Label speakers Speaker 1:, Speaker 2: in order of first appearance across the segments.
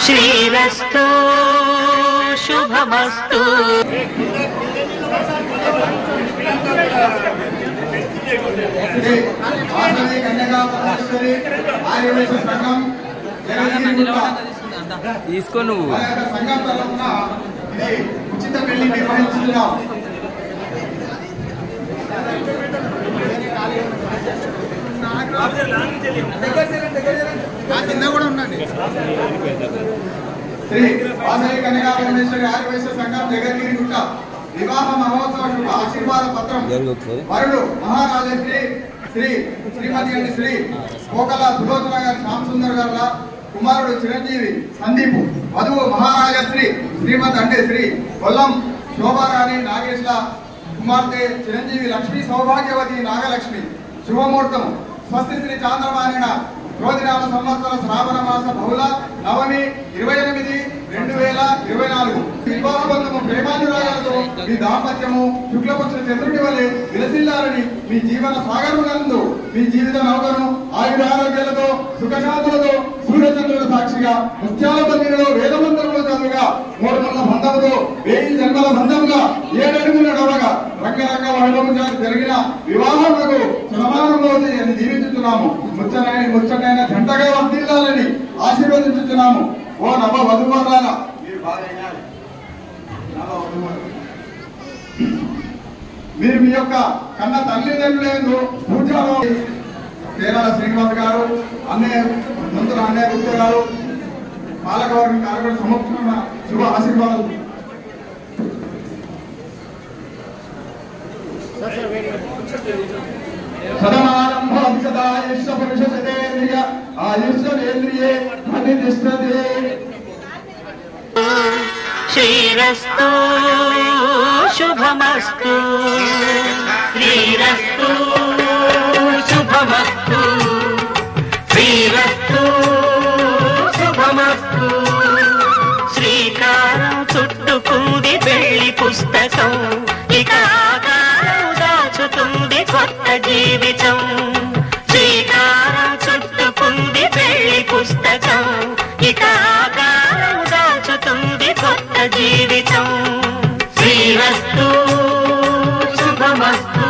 Speaker 1: శ్రీరస్తు శుభమస్తు.
Speaker 2: తీసుకో నువ్వు.
Speaker 3: సంఘం తరఫున ఇది ఉచిత పెళ్లి నిర్వహించుతున్నాం. శ్రీ వాసవి కన్యకా పరమేశ్వరి ఆర్యవైశ్య సంఘం జగద్గిరి గుట్ట వివాహ మహోత్సవ శుభ ఆశీర్వాద పత్రం వరుడు మహారాజశ్రీ శ్రీమతి అండి శ్రీ కోకల సులోచన గారి శ్యామ్ సుందర్ గారుల కుమారుడు చిరంజీవి సందీప్, వధువు మహారాజశ్రీ శ్రీమతి అంటే శ్రీ కొల్లం శోభారాణి నాగేశ్ల కుమార్తె చిరంజీవి లక్ష్మీ సౌభాగ్యవతి నాగలక్ష్మి. శుభముహూర్తం స్వస్తి శ్రీ చాంద్రమానేన క్రోధినామ సంవత్సర శ్రావణ మాస బహుళ నవమి 28/2024. వివాహ బంధము ప్రేమానురాగాలతో మీ దాంపత్యము శుక్లపక్ష చంద్రుడి వలె విలసిల్లాలని మీ జీవన సాగరమునందు మీ జీవిత నౌకను ఆయురారోగ్యాలతో సుఖశాంతులతో సూర్యచంద్రుల సాక్షిగా ముత్యాల బంధిలో వేదమంత్రముల చదువుగా 3 నెలల బంధముతో 1000 జన్మల బంధముగా 7 అడుగుల నడవగా రంగరంగ వైభవంగా జరిగిన వివాహములకు సమానంలో అని దీవించుతున్నాము. ముచ్చటైన జంటగా వర్తిల్లాలని ఆశీర్వదించుతున్నాము. ఓ నవ వధువరాల మీరు మీ యొక్క కన్న తల్లిదండ్రులు పూజలో కేరళ శ్రీనివాస్ గారు, అన్నయ్య మంత్రులు అన్నయ్య గుప్త గారు, పాలకవర్గం కార్యక్రమం సమర్పణ శుభ ఆశీర్వాదాలు.
Speaker 1: శ్రీరస్తు శుభమస్తు. శ్రీరస్తు శుభమస్తు. శ్రీరస్తు శుభమస్తు. శ్రీకారం చుట్టుకుంది పెళ్లి పుస్తకం, ఇక ఆకారం దాచుతుంది కొత్త జీవితం. శ్రీకారం చుట్టుకుంది పెళ్లి పుస్తకం, ఇక ఆకారం దాచుతుంది కొత్త జీవితం. శ్రీరస్తు శుభమస్తు.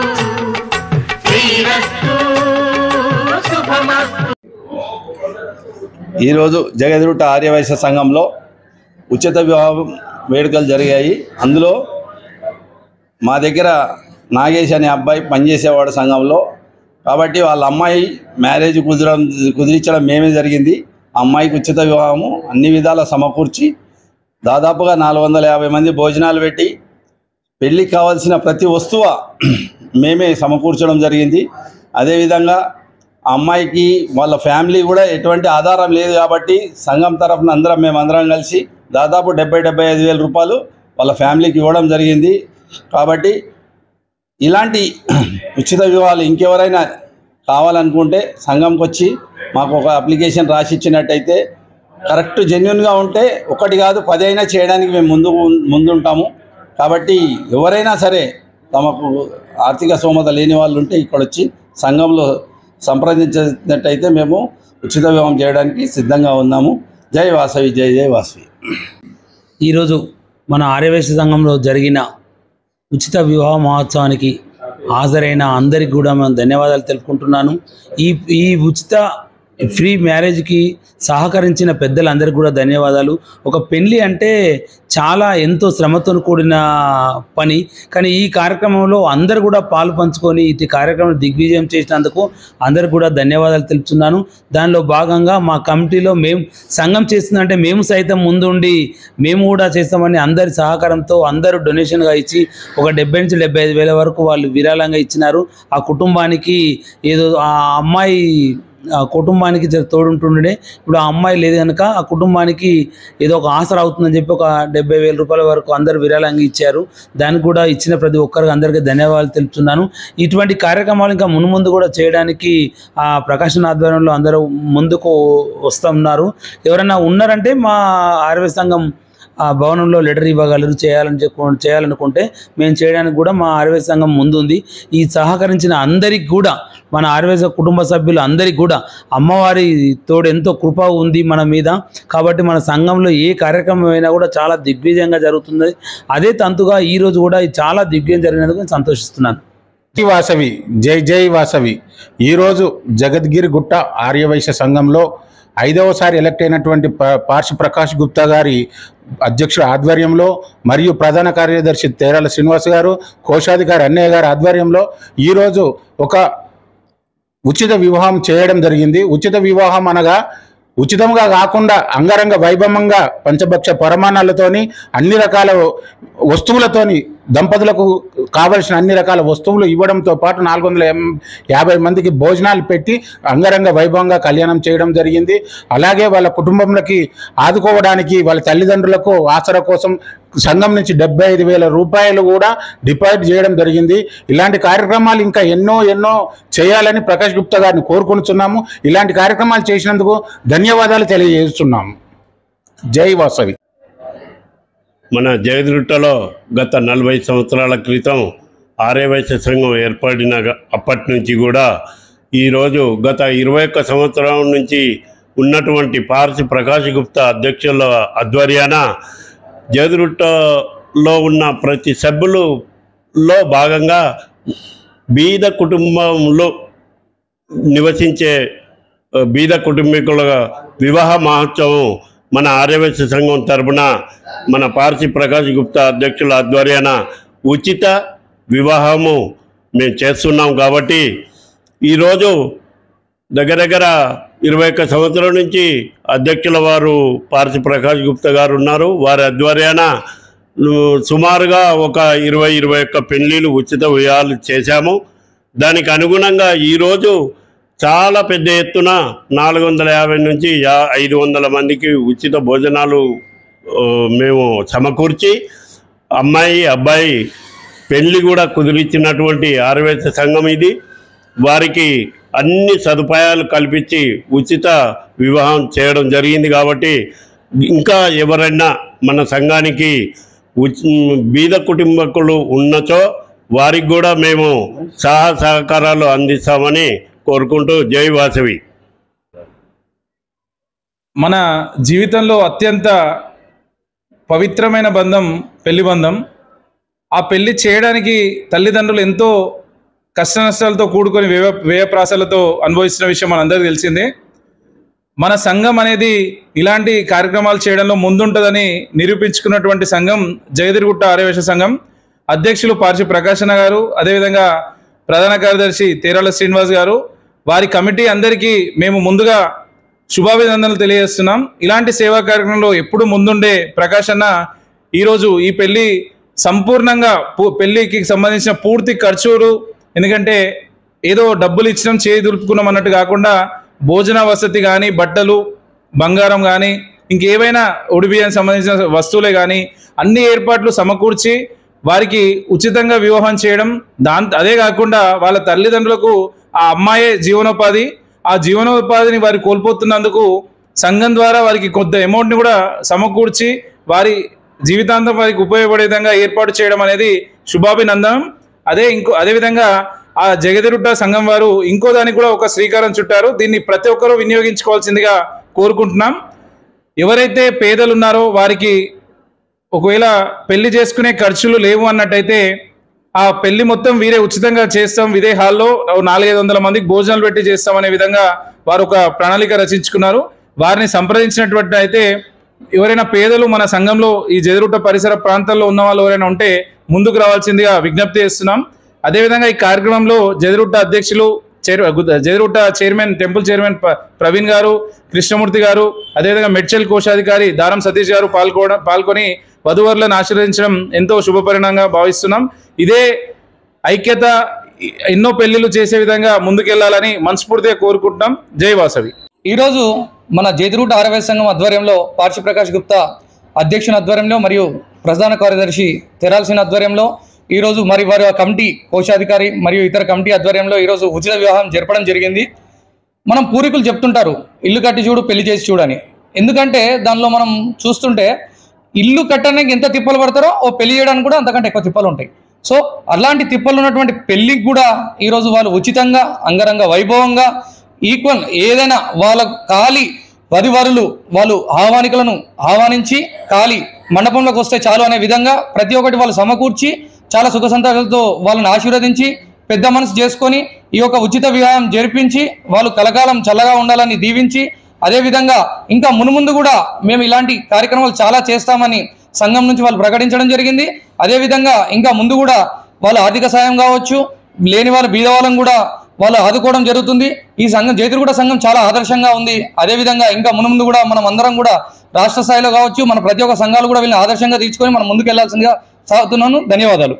Speaker 1: శ్రీరస్తు శుభమస్తు.
Speaker 4: ఈరోజు జగద్గుట్ట ఆర్యవైశ్య సంఘంలో ఉచిత వివాహం వేడుకలు జరిగాయి. అందులో మా దగ్గర నాగేష్ అనే అబ్బాయి పనిచేసేవాడు సంఘంలో. కాబట్టి వాళ్ళ అమ్మాయి మ్యారేజ్ కుదిరించడం మేమే జరిగింది. అమ్మాయికి ఉచిత వివాహము అన్ని విధాలా సమకూర్చి దాదాపుగా 450 మంది భోజనాలు పెట్టి పెళ్ళికి కావాల్సిన ప్రతి వస్తువు మేమే సమకూర్చడం జరిగింది. అదేవిధంగా ఆ అమ్మాయికి వాళ్ళ ఫ్యామిలీ కూడా ఎటువంటి ఆధారం లేదు కాబట్టి సంఘం తరఫున మేమందరం కలిసి దాదాపు 70-75 వేల రూపాయలు వాళ్ళ ఫ్యామిలీకి ఇవ్వడం జరిగింది. కాబట్టి ఇలాంటి ఉచిత వివాహాలు ఇంకెవరైనా కావాలనుకుంటే సంఘంకి వచ్చి మాకు ఒక అప్లికేషన్ రాసి ఇచ్చినట్టయితే కరెక్ట్ జెన్యున్గా ఉంటే 1 కాదు 10 అయినా చేయడానికి మేము ముందుంటాము. కాబట్టి ఎవరైనా సరే తమకు ఆర్థిక స్తోమత లేని వాళ్ళు ఉంటే ఇక్కడ వచ్చి సంఘంలో సంప్రదించినట్టయితే మేము ఉచిత వివాహం చేయడానికి సిద్ధంగా ఉన్నాము. జై వాసవి, జై జై వాసవి.
Speaker 2: ఈరోజు మన ఆర్యవైశ్య సంఘంలో జరిగిన ఉచిత వివాహ మహోత్సవానికి హాజరైన అందరికీ కూడా మేము ధన్యవాదాలు తెలుపుకుంటున్నాను. ఈ ఉచిత ఫ్రీ మ్యారేజ్కి సహకరించిన పెద్దలందరికీ కూడా ధన్యవాదాలు. ఒక పెళ్ళి అంటే చాలా ఎంతో శ్రమతో కూడిన పని, కానీ ఈ కార్యక్రమంలో అందరు కూడా పాలు పంచుకొని ఇటు కార్యక్రమం దిగ్విజయం చేసినందుకు అందరికి కూడా ధన్యవాదాలు తెలుపుతున్నాను. దానిలో భాగంగా మా కమిటీలో మేము సంఘం చేస్తుందంటే మేము సైతం ముందుండి మేము కూడా చేస్తామని అందరి సహకారంతో అందరూ డొనేషన్గా ఇచ్చి ఒక 70 నుంచి 75 వేల వరకు వాళ్ళు విరాళంగా ఇచ్చినారు. ఆ కుటుంబానికి ఏదో ఆ అమ్మాయి కుటుంబానికి తోడుంటుండే, ఇప్పుడు ఆ అమ్మాయి లేదు కనుక ఆ కుటుంబానికి ఏదో ఒక ఆసరా అవుతుందని చెప్పి ఒక 70,000 రూపాయల వరకు అందరు విరాళంగా ఇచ్చారు. దానికి కూడా ఇచ్చిన ప్రతి ఒక్కరికి అందరికీ ధన్యవాదాలు తెలుపుతున్నాను. ఇటువంటి కార్యక్రమాలు ఇంకా మున్ముందు కూడా చేయడానికి ఆ ప్రకాశన్ ఆధ్వర్యంలో అందరూ ముందుకు వస్తున్నారు. ఎవరైనా ఉన్నారంటే మా ఆర్యవైశ్య సంఘం ఆ భవనంలో లెటర్ ఇవ్వగలరు చేయాలనుకుంటే మేము చేయడానికి కూడా మా ఆర్యవైశ్య సంఘం ముందుంది. ఈ సహకరించిన అందరికి కూడా, మన ఆర్యవైశ్య కుటుంబ సభ్యులు అందరికీ కూడా అమ్మవారి తోడు ఎంతో కృప ఉంది మన మీద. కాబట్టి మన సంఘంలో ఏ కార్యక్రమం అయినా కూడా చాలా దిగ్విజయంగా జరుగుతుంది. అదే తంతుగా ఈరోజు కూడా చాలా దిగ్విజయం జరిగినందుకు నేను సంతోషిస్తున్నాను.
Speaker 5: వాసవి, జై జై వాసవి. ఈరోజు జగద్గిరి గుట్ట ఆర్యవైశ్య సంఘంలో 5వసారి ఎలక్ట్ అయినటువంటి పార్షి ప్రకాష్ గుప్తా గారి అధ్యక్షుడు ఆధ్వర్యంలో మరియు ప్రధాన కార్యదర్శి తేరాల శ్రీనివాస్ గారు, కోశాధికారి అన్నయ్య గారి ఆధ్వర్యంలో ఈరోజు ఒక ఉచిత వివాహం చేయడం జరిగింది. ఉచిత వివాహం అనగా ఉచితంగా కాకుండా అంగరంగ వైభవంగా పంచభక్ష పరమాణాలతోని అన్ని రకాల వస్తువులతోని దంపతులకు కావలసిన అన్ని రకాల వస్తువులు ఇవ్వడంతో పాటు 450 మందికి భోజనాలు పెట్టి అంగరంగ వైభవంగా కళ్యాణం చేయడం జరిగింది. అలాగే వాళ్ళ కుటుంబంలోకి ఆదుకోవడానికి వాళ్ళ తల్లిదండ్రులకు ఆసరా కోసం సంఘం నుంచి 75,000 రూపాయలు కూడా డిపాజిట్ చేయడం జరిగింది. ఇలాంటి కార్యక్రమాలు ఇంకా ఎన్నో చేయాలని ప్రకాష్ గుప్తా గారిని కోరుకుంటున్నాము. ఇలాంటి కార్యక్రమాలు చేసినందుకు ధన్యవాదాలు తెలియజేస్తున్నాము. జై వాసవి.
Speaker 6: మన జగద్గుట్టలో గత 40 సంవత్సరాల క్రితం ఆర్యవైశ్య సంఘం ఏర్పడిన అప్పటి నుంచి కూడా ఈరోజు గత 21 సంవత్సరం నుంచి ఉన్నటువంటి పార్షి ప్రకాష్ గుప్తా అధ్యక్షుల ఆధ్వర్యాన జగద్గుట్టలో ఉన్న ప్రతి సభ్యులలో భాగంగా బీద కుటుంబంలో నివసించే బీద కుటుంబీకుల వివాహ మహోత్సవం మన ఆర్యవైశ్య సంఘం తరపున మన పార్షి ప్రకాష్ గుప్తా అధ్యక్షుల ఆధ్వర్యాన ఉచిత వివాహము మేము చేస్తున్నాం. కాబట్టి ఈరోజు దగ్గర 21 సంవత్సరం నుంచి అధ్యక్షుల వారు పార్షి ప్రకాష్ గుప్తా గారు ఉన్నారు. వారి ఆధ్వర్యాన సుమారుగా ఒక 20-21 పెళ్ళిళ్ళు ఉచిత వివాహాలు చేశాము. దానికి అనుగుణంగా ఈరోజు చాలా పెద్ద ఎత్తున 450 నుంచి 500 మందికి ఉచిత భోజనాలు మేము సమకూర్చి అమ్మాయి అబ్బాయి పెళ్లి కూడా కుదిరించినటువంటి ఆర్యవైశ్య సంఘం ఇది. వారికి అన్ని సదుపాయాలు కల్పించి ఉచిత వివాహం చేయడం జరిగింది. కాబట్టి ఇంకా ఎవరైనా మన సంఘానికి బీద కుటుంబకులు ఉన్నచో వారికి కూడా మేము సహకారాలు అందిస్తామని కోరుకుంటూ జై వాసవి.
Speaker 7: మన జీవితంలో అత్యంత పవిత్రమైన బంధం పెళ్లి బంధం. ఆ పెళ్లి చేయడానికి తల్లిదండ్రులు ఎంతో కష్ట నష్టాలతో కూడుకొని వ్యయప్రాసాలతో అనుభవిస్తున్న విషయం మనందరికీ తెలిసిందే. మన సంఘం అనేది ఇలాంటి కార్యక్రమాలు చేయడంలో ముందుంటుందని నిరూపించుకున్నటువంటి సంఘం జగద్గిరిగుట్ట ఆర్యవైశ్య సంఘం. అధ్యక్షులు పార్షి ప్రకాశన్న గారు, అదేవిధంగా ప్రధాన కార్యదర్శి తేరాల శ్రీనివాస్ గారు, వారి కమిటీ అందరికీ మేము ముందుగా శుభాభినందనలు తెలియజేస్తున్నాం. ఇలాంటి సేవా కార్యక్రమంలో ఎప్పుడు ముందుండే ప్రకాష్ అన్న ఈరోజు ఈ పెళ్లి సంపూర్ణంగా పెళ్లికి సంబంధించిన పూర్తి ఖర్చులు, ఎందుకంటే ఏదో డబ్బులు ఇచ్చినాం చేయి దులుపుకున్నాం అన్నట్టు కాకుండా భోజన వసతి కానీ, బట్టలు, బంగారం కానీ, ఇంకేవైనా ఉడిబియానికి సంబంధించిన వస్తువులే కానీ అన్ని ఏర్పాట్లు సమకూర్చి వారికి ఉచితంగా వివాహం చేయడం. అదే కాకుండా వాళ్ళ తల్లిదండ్రులకు ఆ అమ్మాయే జీవనోపాధి. ఆ జీవనోపాధిని వారు కోల్పోతున్నందుకు సంఘం ద్వారా వారికి కొంత అమౌంట్ని కూడా సమకూర్చి వారి జీవితాంతం వారికి ఉపయోగపడే విధంగా ఏర్పాటు చేయడం అనేది శుభాభినందనం. అదేవిధంగా ఆ జగద్గిరిగుట్ట సంఘం వారు ఇంకో దానికి కూడా ఒక శ్రీకారం చుట్టారు. దీన్ని ప్రతి ఒక్కరూ వినియోగించుకోవాల్సిందిగా కోరుకుంటున్నాం. ఎవరైతే పేదలు ఉన్నారో వారికి ఒకవేళ పెళ్లి చేసుకునే ఖర్చులు లేవు అన్నట్టయితే ఆ పెళ్లి మొత్తం వీరే ఉచితంగా చేస్తాం, ఇదే హాల్లో 400-500 మందికి భోజనాలు పెట్టి చేస్తాం అనే విధంగా వారు ఒక ప్రణాళిక రచించుకున్నారు. వారిని సంప్రదించినటువంటి అయితే ఎవరైనా పేదలు మన సంఘంలో ఈ జగద్గిరిగుట్ట పరిసర ప్రాంతాల్లో ఉన్న వాళ్ళు ఎవరైనా ఉంటే ముందుకు రావాల్సిందిగా విజ్ఞప్తి చేస్తున్నాం. అదేవిధంగా ఈ కార్యక్రమంలో జగద్గిరిగుట్ట అధ్యక్షులు Jagadgirigutta chairman, temple chairman Praveen గారు, కృష్ణమూర్తి గారు, అదేవిధంగా మెడ్చల్ కోశాధికారి దారం సతీష్ గారు పాల్గొని వధువరులను ఆశీర్వదించడం ఎంతో శుభపరిణామంగా భావిస్తున్నాం. ఇదే ఐక్యత ఎన్నో పెళ్లిళ్ళు చేసే విధంగా ముందుకెళ్లాలని మనస్ఫూర్తిగా కోరుకుంటున్నాం. జై వాసవి.
Speaker 8: ఈరోజు మన జగద్గిరిగుట్ట ఆర్యవైశ్య సంఘం ఆధ్వర్యంలో పార్షి ప్రకాష్ గుప్తా అధ్యక్షుని ఆధ్వర్యంలో మరియు ప్రధాన కార్యదర్శి తెరాల్సిన ఆధ్వర్యంలో ఈరోజు మరి వారి కమిటీ కోశాధికారి మరియు ఇతర కమిటీ ఆధ్వర్యంలో ఈరోజు ఉచిత వివాహం జరపడం జరిగింది. మనం పూర్వీకులు చెప్తుంటారు ఇల్లు కట్టి చూడు పెళ్లి చేసి చూడని. ఎందుకంటే దానిలో మనం చూస్తుంటే ఇల్లు కట్టడానికి ఎంత తిప్పలు పడతారో ఓ పెళ్లి చేయడానికి కూడా అంతకంటే ఎక్కువ తిప్పలు ఉంటాయి. సో అలాంటి తిప్పలు ఉన్నటువంటి పెళ్లికి కూడా ఈరోజు వాళ్ళు ఉచితంగా అంగరంగ వైభవంగా ఈక్వల్ ఏదైనా వాళ్ళ ఖాళీ వధువరులు వాళ్ళు ఆహ్వానికులను ఆహ్వానించి ఖాళీ మండపంలోకి వస్తే చాలు అనే విధంగా ప్రతి ఒక్కటి వాళ్ళు సమకూర్చి చాలా సుఖ సంతోషాలతో వాళ్ళని ఆశీర్వదించి పెద్ద మనసు చేసుకొని ఈ యొక్క ఉచిత వివాహం జరిపించి వాళ్ళు కలకాలం చల్లగా ఉండాలని దీవించి, అదేవిధంగా ఇంకా మునుముందు కూడా మేము ఇలాంటి కార్యక్రమాలు చాలా చేస్తామని సంఘం నుంచి వాళ్ళు ప్రకటించడం జరిగింది. అదేవిధంగా ఇంకా ముందు కూడా వాళ్ళు ఆర్థిక సాయం కావచ్చు, లేని వాళ్ళ బీద వాళ్ళని కూడా వాళ్ళు ఆదుకోవడం జరుగుతుంది. ఈ సంఘం జైత్రిగూడ సంఘం చాలా ఆదర్శంగా ఉంది. అదేవిధంగా ఇంకా మునుముందు కూడా మనం అందరం కూడా రాష్ట్ర స్థాయిలో కావచ్చు మన ప్రతి ఒక్క సంఘాలు కూడా వీళ్ళని ఆదర్శంగా తీసుకొని మనం ముందుకు వెళ్లాల్సిందిగా సాగుతున్నాను. ధన్యవాదాలు.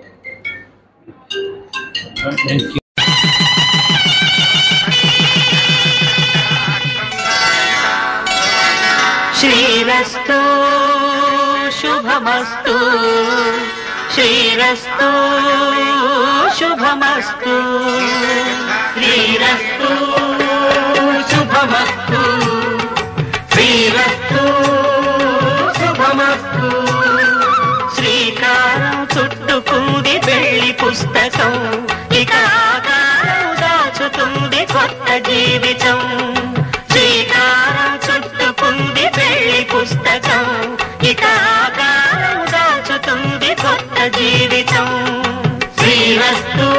Speaker 1: శ్రీరస్తు శుభమస్తు, శ్రీరస్తు శుభమస్తు, శ్రీరస్తు శుభమస్తు, శ్రీరస్తు శుభమస్తు. శ్రీకారం చుట్టుకుంది పెళ్లి పుస్తకం, ఇక ఆకారం దాచుతుంది కొత్త జీవితం. శ్రీకారం చుట్టుకుంది పెళ్లి పుస్తకం, ఇక ఆకారం దాచుతుంది కొత్త జీవితం. శ్రీరస్తు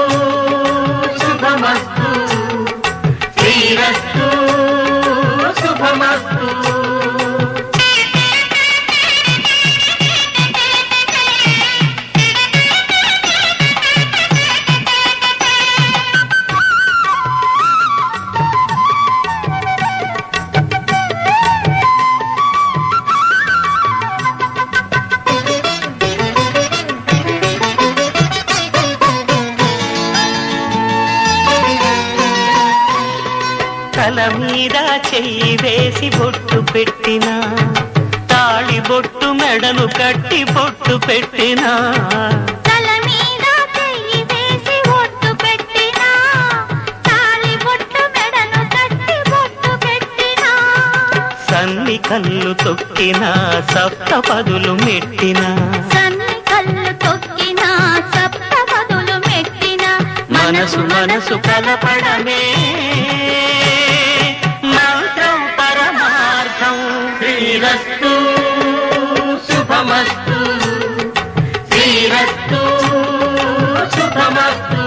Speaker 1: శుభమస్తు, శ్రీరస్తు శుభమస్తు. తల మీద చెయ్యి వేసి బొట్టు పెట్టినా, తాళి బొట్టు మెడను కట్టి బొట్టు పెట్టినా,
Speaker 9: తల మీద చెయ్యి వేసి బొట్టు పెట్టినా, తాళి బొట్టు మెడను కట్టి బొట్టు పెట్టినా,
Speaker 1: సన్ని కళ్ళు తొక్కినా సప్తపదులు మెట్టినా,
Speaker 9: సన్ని కళ్ళు తొక్కినా సప్తపదులు మెట్టినా,
Speaker 1: మనసు మనసు కలపడమే మంత్రం పరమార్థం. శ్రీరస్తు శుభమస్తు, శ్రీరస్తు శుభమస్తు.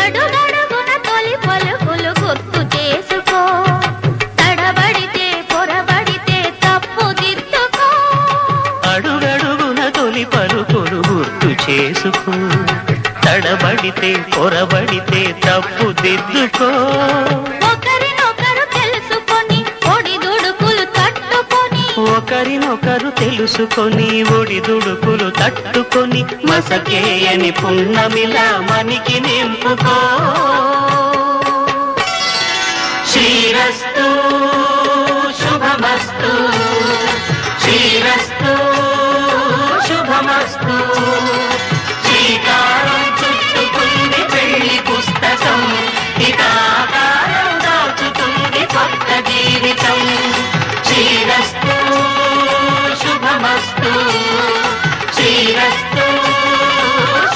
Speaker 9: అడుగడుగున తొలి పలుకులు గుర్తు చేసుకో, తడబడితే పొరబడితే తప్పు దిద్దుకో.
Speaker 1: అడుగడుగున తొలి పలుకులు గుర్తు చేసుకో, తడబడితే పొరబడితే తప్పు దిద్దుకో.
Speaker 9: ఒకరినొకరు తెలుసుకొని ఒడిదుడుకులు తట్టుకొని,
Speaker 1: ఒకరినొకరు తెలుసుకొని ఒడిదుడుకులు తట్టుకొని, మసకేయని పున్నమిలా మనికి నింపుకో. శ్రీరస్తు శుభమస్తు, శ్రీరస్తు శుభమస్తు. శ్రీకారం చుట్టుకుంది పెళ్లి పుస్తకం, ఇక ఆకారం దాచుతుంది కొత్త జీవితం. శ్రీరస్తు శుభమస్తు, శ్రీరస్తు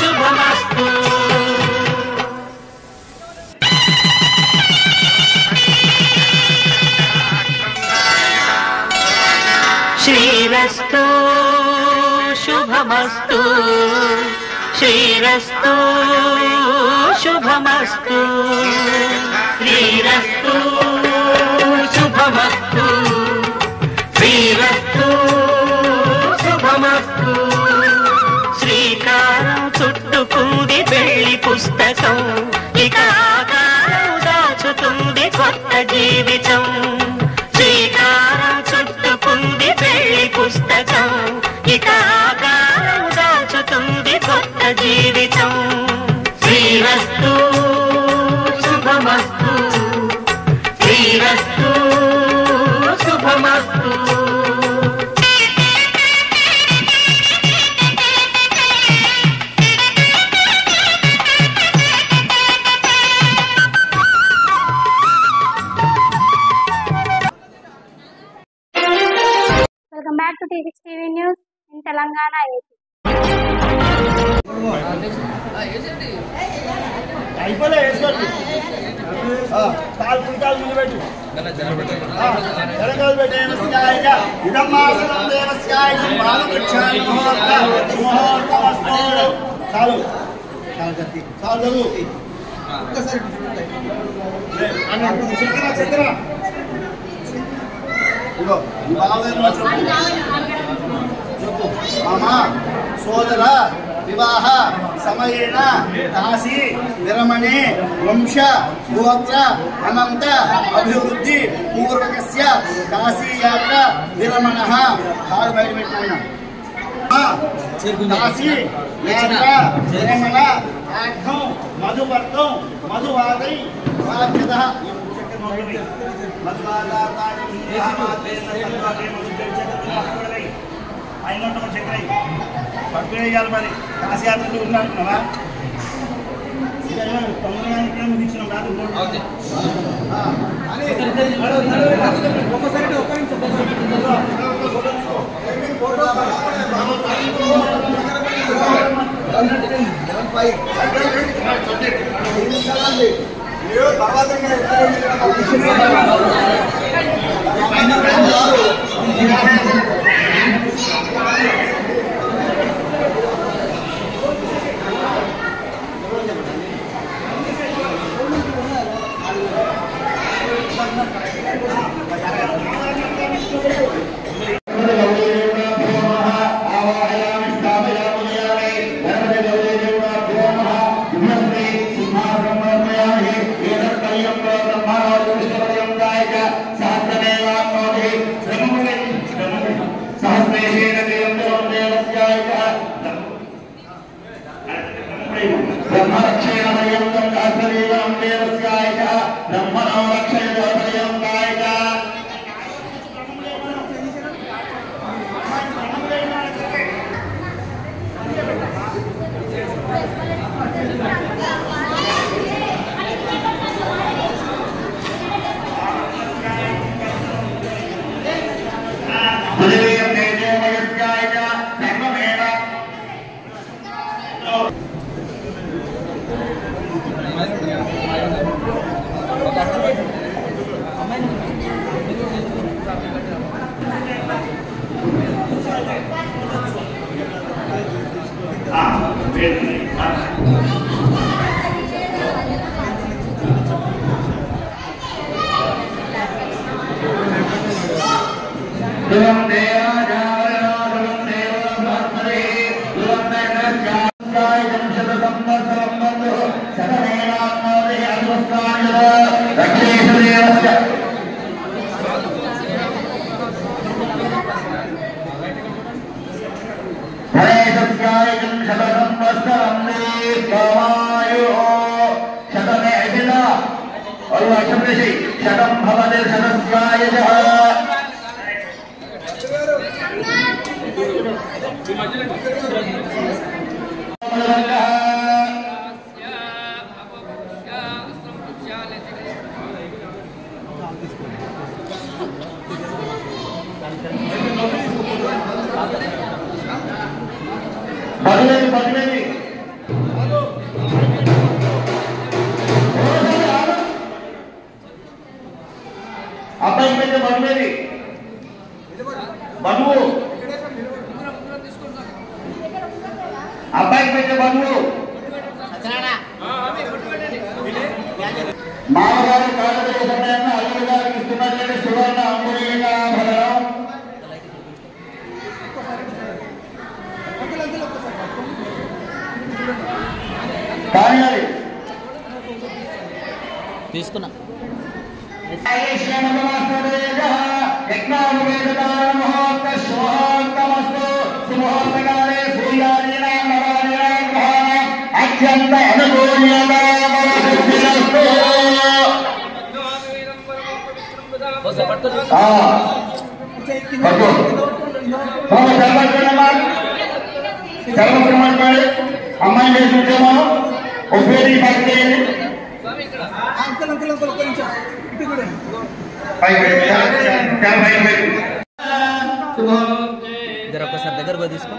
Speaker 1: శుభమస్తు. శ్రీరస్తు శుభమస్తు, శ్రీరస్తు శుభమస్తు, శ్రీరస్తు శుభమస్తు, శ్రీరస్తు శుభమస్తు. శ్రీకారం చుట్టుకుంది పెళ్లి పుస్తకం, ఇక ఆకారం దాచుతుంది కొత్త జీవితం. శ్రీకారం చుట్టుకుంది పెళ్లి పుస్తకం, ఇక ఆకారం దాచుతుంది కొత్త జీవితం. శ్రీరస్తు శుభమస్తు, శ్రీరస్తు శుభమస్తు.
Speaker 10: తెలంగాణ ఏపీ.
Speaker 11: సోదర వివాహ సమయేన కాశీ విరమణే వంశ గోత్ర అనంత అభివృద్ధి పూర్వకస్య కాశీయాత్ర విరమణః కారు బయట పెట్టిన కాశీ యాత్ర విరమణ ఆర్థం మధువర్తం మధువాదై వాద్యతః అయినట్టు చక్రై పట్టుకునేయాలి మరి కాశీయాత్రలో ఉన్నాడుకున్నావా తొమ్మిది ముగించినాం రాత్రి
Speaker 12: తీసుకున్నా
Speaker 11: అత్యంత అనుకూల్యంగా అమ్మాయి చేస్తుంటేమో ఉపయోగి పట్టుకెళ్ళి
Speaker 12: ఒక్కసారి
Speaker 8: దగ్గర పోయి తీసుకో.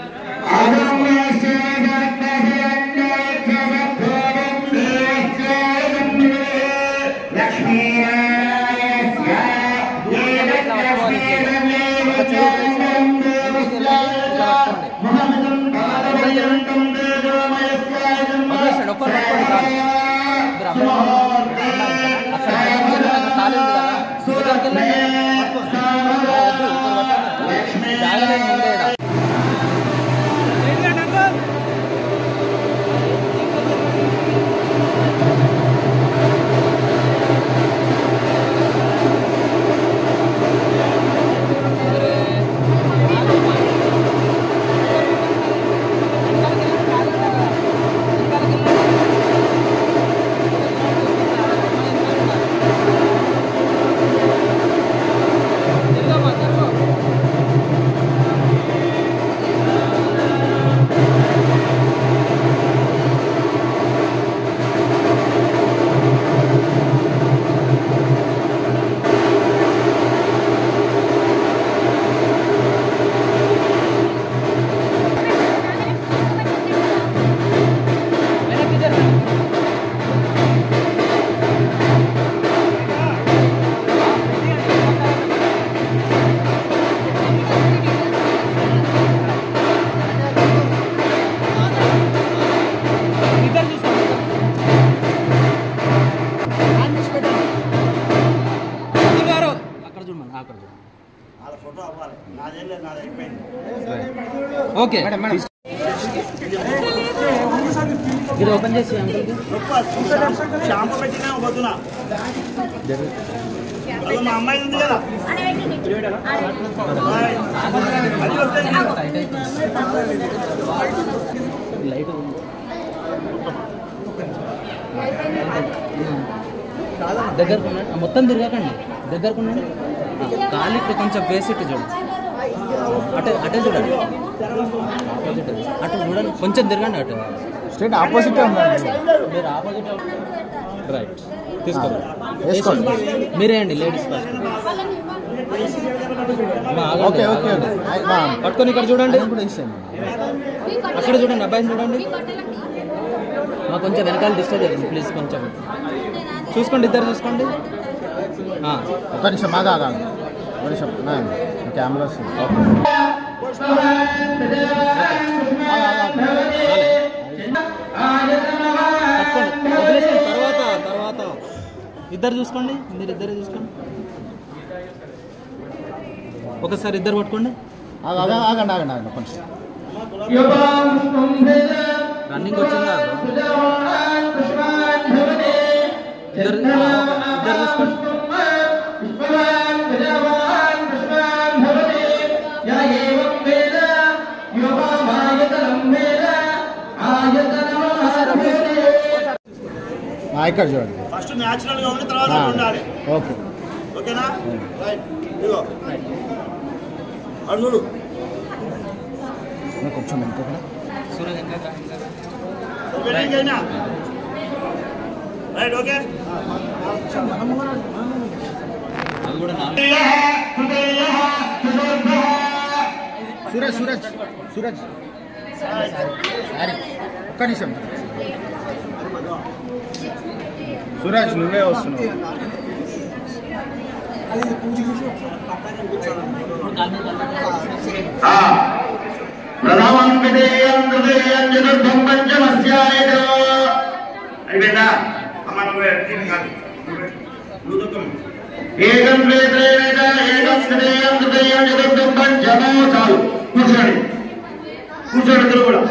Speaker 8: ఓకే ఇది ఓపెన్ చేసి
Speaker 11: షాంపూ పెట్టినా వద్దునా మా అమ్మాయి ఉంది కదా
Speaker 8: లైట్ దగ్గరకున్నాడు మొత్తం తిరగకండి దగ్గరకున్నాడు కాలి కొంచెం ఫేస్ ఇట్టు చూడండి అటే చూడండి ఆపోజిట్ అటు చూడండి కొంచెం తిరగండి అటు
Speaker 10: స్ట్రైట్ ఆపోజిట్
Speaker 8: మీరు ఆపోజిట్ రైట్ తీసుకోండి మీరేయండి లేడీస్ ఫస్ట్
Speaker 10: ఓకే ఓకే
Speaker 8: పట్టుకొని ఇక్కడ చూడండి అక్కడ చూడండి అబ్బాయిని చూడండి మాకు కొంచెం వెనకాల డిస్టర్బ్ చేయండి ప్లీజ్ కొంచెం చూసుకోండి ఇద్దరు చూసుకోండి
Speaker 10: ఒక్క నిమిషం బాగా ఆగాలి ఒక నిమిషం కెమెరా వస్తుంది
Speaker 8: తర్వాత ఇద్దరు చూసుకోండి మీరు ఇద్దరే చూసుకోండి ఒకసారి ఇద్దరు పట్టుకోండి
Speaker 10: ఆగండి ఆగండి ఆగండి కొంచెం
Speaker 8: రన్నింగ్ వచ్చిందా ఇద్దరు చూసుకోండి
Speaker 10: ఇక్కడ చూడండి
Speaker 11: ఫస్ట్ న్యాచురల్ గా ఉంది తర్వాత ఉండాలి
Speaker 10: ఓకే
Speaker 11: ఓకేనా రైట్ ఇదిగో అడుగుడు
Speaker 10: కొంచెం వెనుక
Speaker 11: right okay
Speaker 10: Suraj Suraj Suraj sorry ఒక్క నిమిషం సూరజ్ నువ్వే వస్తున్నావు
Speaker 11: అయిపోయిందా అమ్మ నువ్వే ఏకం వేద ఏకం శ్రేయం హృదయం జగద్దుం పంచమో చాలు కూర్చోండి కూర్చోండి ఇద్దరు కూడా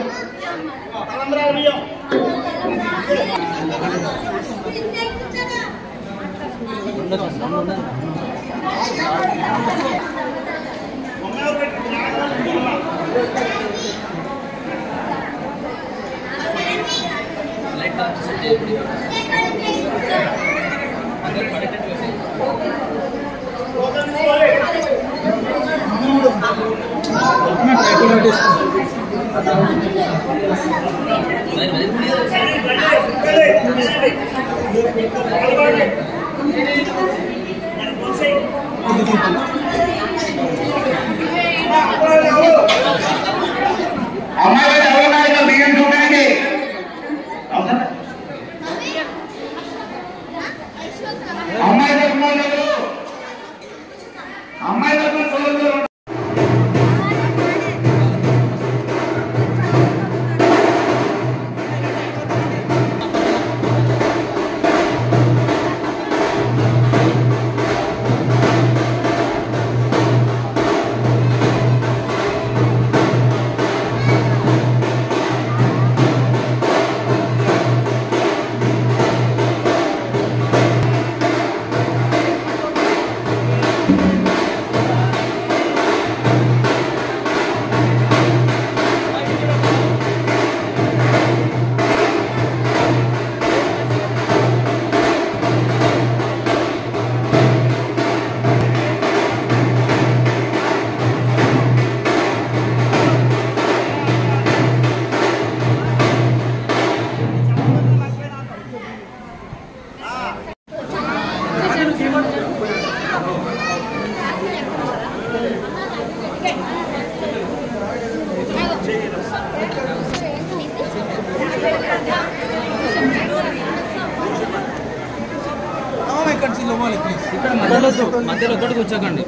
Speaker 8: మధ్యలో కూర్చోకండి.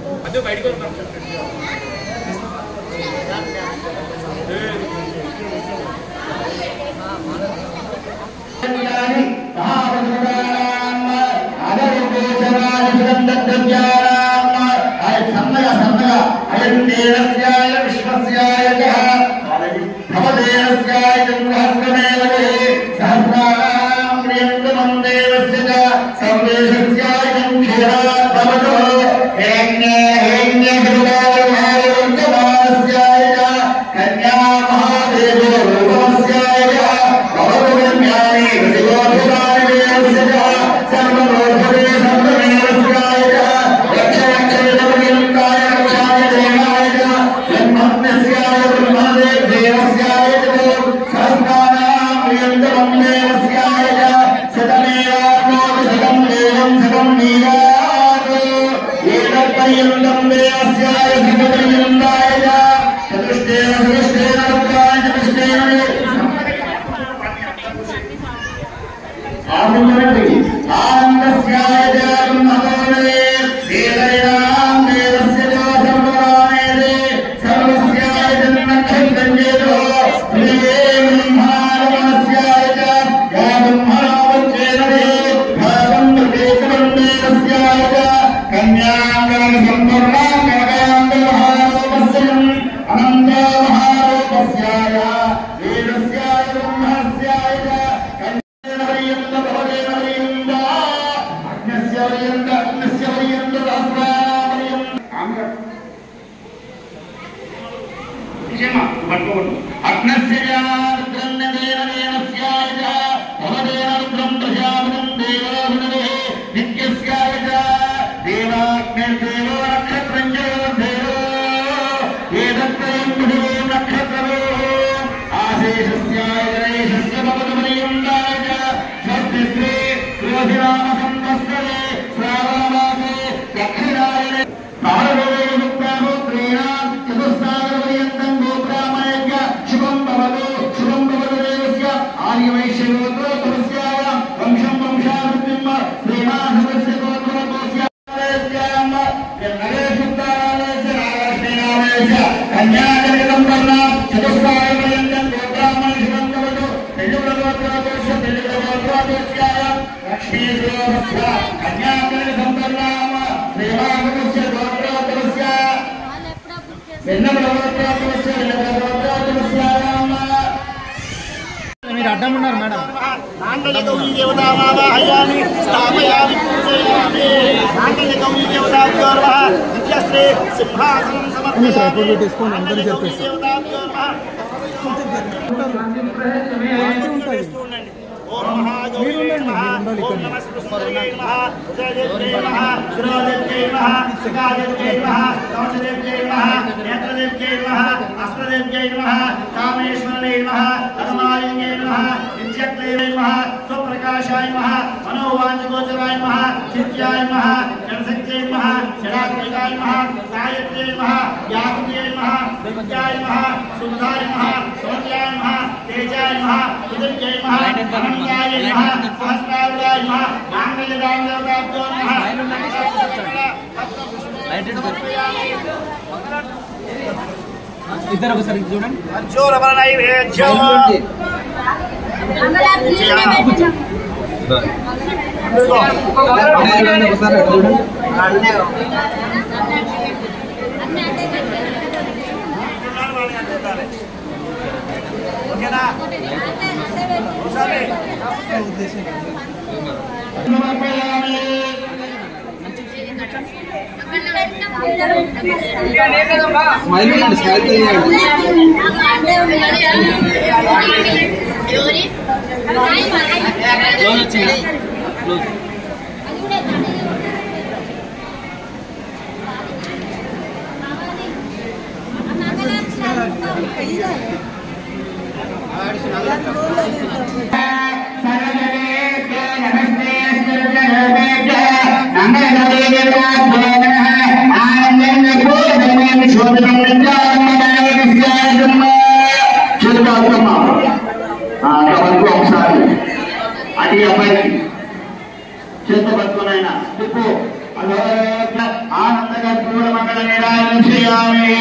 Speaker 10: మీరు అడ్డం ఉన్నారు మేడం. ట్రైపోడ్ తీసుకోండి అందరూ చెప్పేసి
Speaker 11: स्वप्रकाशाय नमः मनोवांचगोचराय नमः चित्याय नमः जनशक्त्यै नमः षडात्मिकाय नमः गायत्र्यै नमः व्याकृत्यै नमः विद्याय नमः सुधाय नमः शौर्याय नमः तेजाय नमः विद्यै नमः अनन्याय नमः सहस्राय नमः मांगल्यदानदेवताभ्यो नमः
Speaker 8: ఇద్దరు ఒకసారి చూడండి.
Speaker 11: చేత పట్టుకునైనా చెప్పు ఆనందంగా పూల మంగళ నిరాయణ చేయాలి.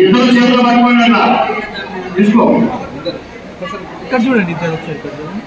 Speaker 11: ఇద్దరు చేతులు పట్టుకోండి తీసుకో.
Speaker 8: ఇక్కడ చూడండి, ఇద్దరు ఒకసారి ఇక్కడ చూడండి.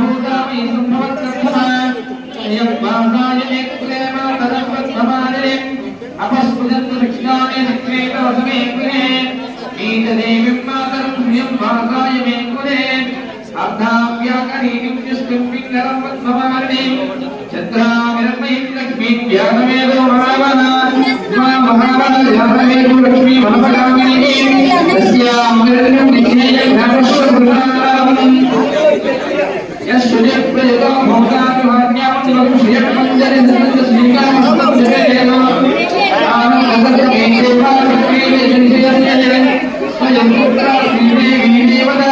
Speaker 12: भूतामि संभवत्सम्भवा अयं वासाय एक्लेम तदपत्समादरे अपस्पुजन्तु दक्षिणानि दक्षिणेतवसमे कुले एतदेवीं मातरं श्रियं वासाय मे कुले अर्धाव्याकरीं युष्टिं पिङ्गलं पद्मवारिणीं चन्द्रामिरमयीं लक्ष्मीं व्यासमेदो महावना महावनायासमेदो लक्ष्मी महापगामिनीं तस्यां निर्गं निश्चयं घटस्वपुराणं यस्सुजः प्रयतो भूतानुभान्यां शिवं श्रियमञ्जरि सन्त श्रीकामस्तं जगेन आनन्दसर्गमे देवालक्ष्मीं श्रीजयस्य स्वयं पुत्रा श्रीदेवी देवता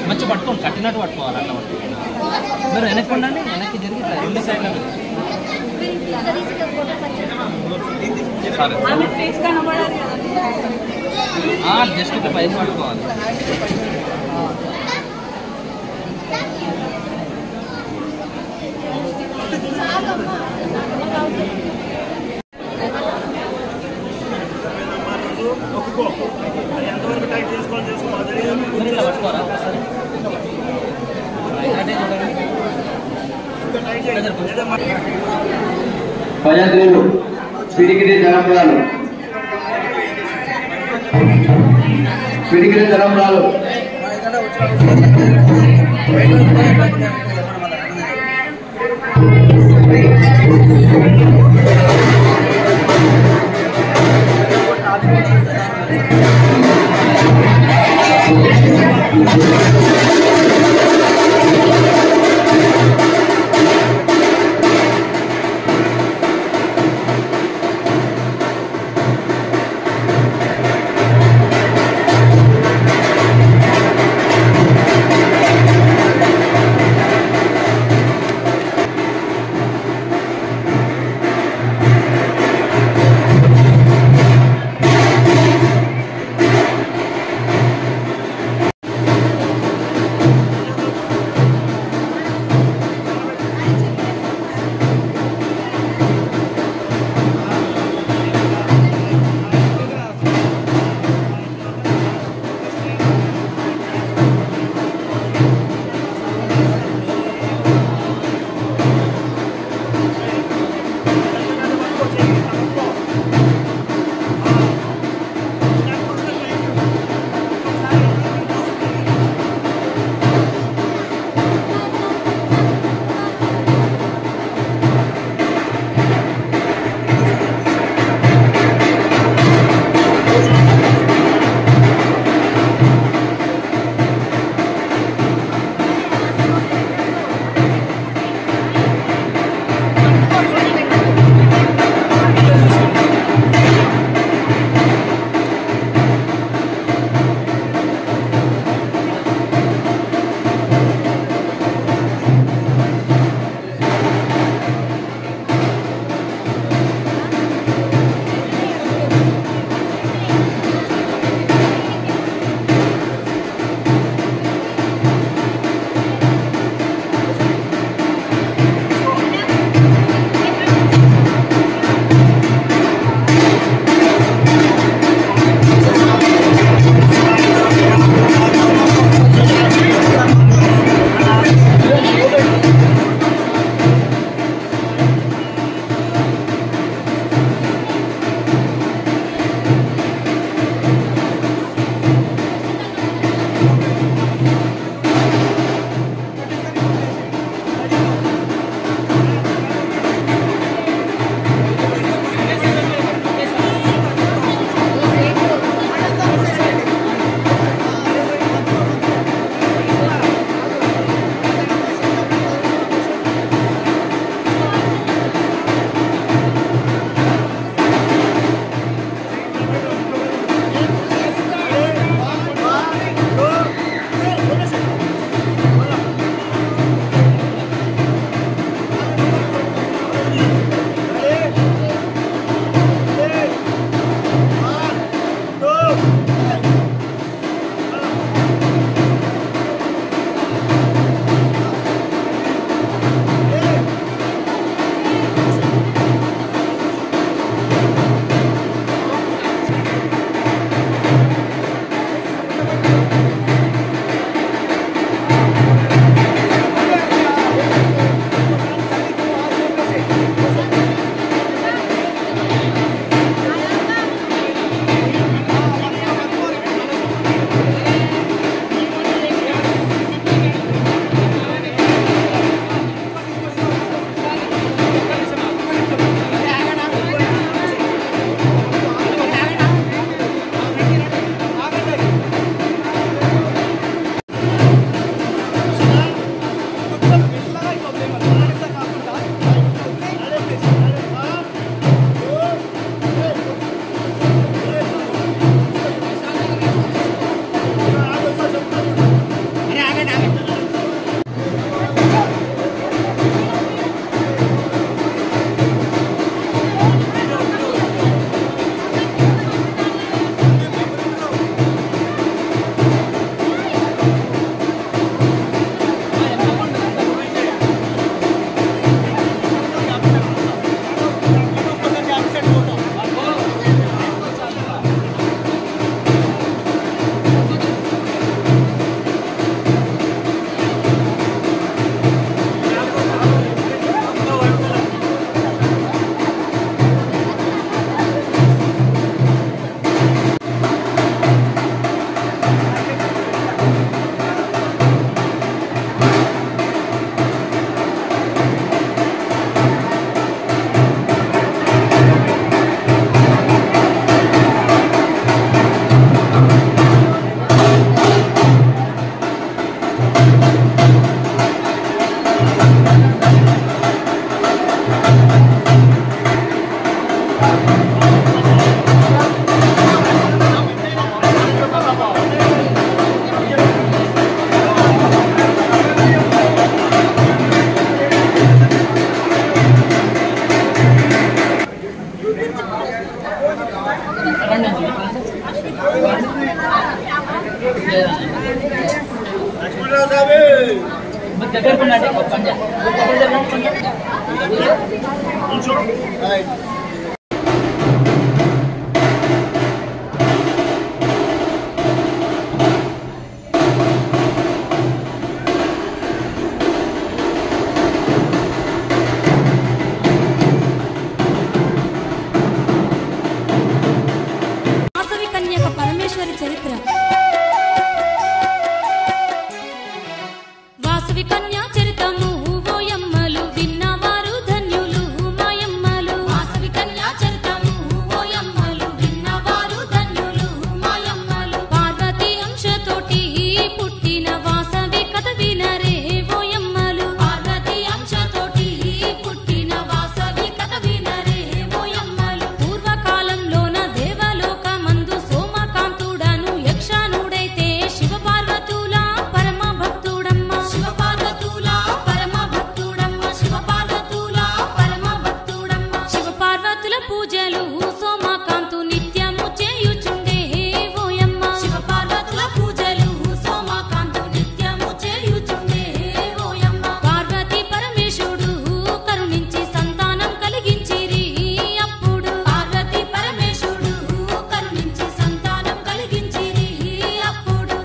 Speaker 13: మంచి పట్టుకోండి కట్టినట్టు పట్టుకోవాలి అట్లా పట్టుకోవాలి మీరు వెనక్కి ఉండండి వెనక్కి జరిగి రెండు సైడ్ల జస్ట్ ఇట్లా పైకి పట్టుకోవాలి
Speaker 12: భజంత్రులు పిడికిడి జనపదాలు పిడికిడి జనపదాలు
Speaker 9: వాసవి కన్యక పరమేశ్వరి చరిత్ర. వాసవి కన్యా చరితము ఓయమ్మలు విన్నవారు ధన్యులు మాయమ్మలు. వాసవి కన్యా చరితము ఓయమ్మలు విన్నవారు ధన్యులు మాయమ్మలు. పార్వతి అంశతోటి పుట్టిన వాసవి కథ వినరే ఓయమ్మలు. పార్వతి అంశతోటి పుట్టిన వాసవి కథ వినరే ఓయమ్మలు. పూర్వకాలంలోన దేవలోకమందు సోమకాంతుడను యక్షానుడైతే శివపార్వతుల పరమ భక్తుడమ్మ. శివపార్వతుల పరమ భక్తుడమ్మ. శివపార్వతుల పరమ భక్తుడమ్మ. శివపార్వతుల పూజలు సోమకాంతు నిత్యము చేయుచుండే ఓయమ్మ. శివపార్వతుల పూజలు సోమకాంతు నిత్యము చేయుచుండే ఓయమ్మ. పార్వతి పరమేశుడు కరుణించి సంతానం కలిగించిరి అప్పుడు. పార్వతి పరమేశుడు కరుణించి సంతానం కలిగించిరి అప్పుడు.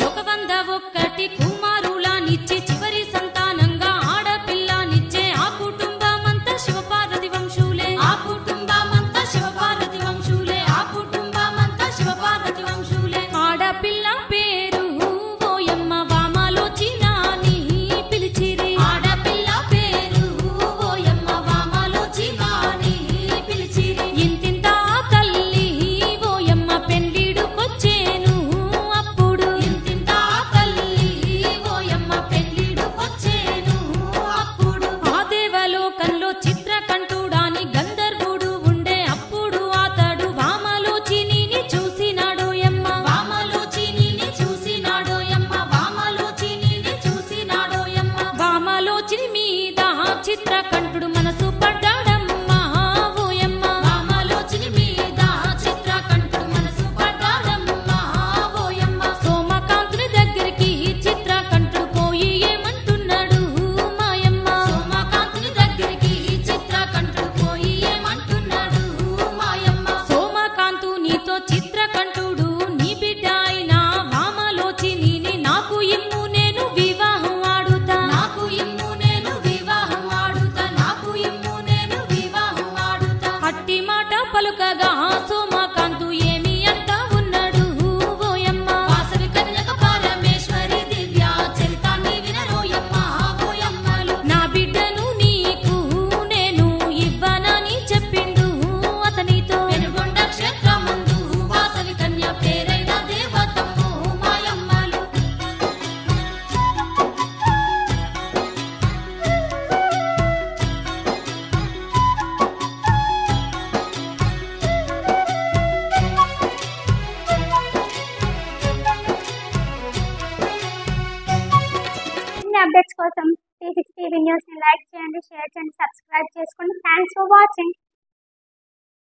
Speaker 9: ఒక 101 కుమారులనిచ్చి చివరి సంతానంగా ఆడపిల్లనిచ్చే ఆ కుటుంబమంతా శివపార్వతి వంశులే. ఆ కుటుంబమంతా శివపార్వతి వంశులే. ఆ కుటుంబమంతా శివపార్వతి వంశులే. ఆడపిల్ల పేరు ఓయమ్మ వామలోచినాని పిలిచిరి. ఆడపిల్ల పేరు ఓయమ్మ వామలోచినాని పిలిచిరి. ఇంతింత తల్లి ఓయమ్మ పెండ్లిడుకొచ్చేను అప్పుడు. ఇంతింత తల్లి ఓయమ్మ పెండ్లిడుకొచ్చేను అప్పుడు. ఆ దేవలోకంలో చిత్రకంఠుడాని గంధర్వుడు ఉండే అప్పుడు. అతడు వామలోచినిని చూసినాడోయమ్మ. వామలోచినిని చూసినాడోయమ్మ. వామలోచినిని చూసినాడోయమ్మ. వామలోచిని మీద చిత్రకంఠుడు మనసు పడ్డాడమ్మ ఓయమ్మ. వామలోచిని మీద చిత్రకంఠుడు మనసు పడ్డాడమ్మ ఓయమ్మ. సోమకాంతుని దగ్గరికి చిత్రకంఠుడు పోయి ఏమంటున్నాడు మాయమ్మ. సోమకాంతుని దగ్గరికి చిత్రకంఠుడు పోయి ఏమంటున్నాడు మాయమ్మ. సోమకాంతు నీతో చిత్రకంఠుడు నీ బిడ్డ అయిన వామలోచినిని నాకు ఇమ్ము నేను వివాహం ఆడుతా. నాకు ఇమ్ము నేను వివాహం ఆడుతా. నాకు ఇమ్ము నేను వివాహం ఆడుతా. అట్టి మాట పలుకగా సోమకాంతు ఏమి అంటా ఉన్నాడు ఓయమ్మ. వాసవి కన్యక పరమేశ్వరి దివ్య చరితాన్ని వినరోయమ్మ ఓయమ్మలు. నా బిడ్డను నీకు నేను ఇవ్వనని చెప్పిండు అతనితో. వెనుగొండ క్షేత్రమందు వాసవి కన్య పేరైన దేవతమ్ము మాయమ్మలు.
Speaker 14: ఇన్ని అప్డేట్స్ కోసం 360 న్యూస్ ని లైక్ చేయండి, షేర్ చేయండి, సబ్స్క్రైబ్ చేసుకోండి. Thanks for watching.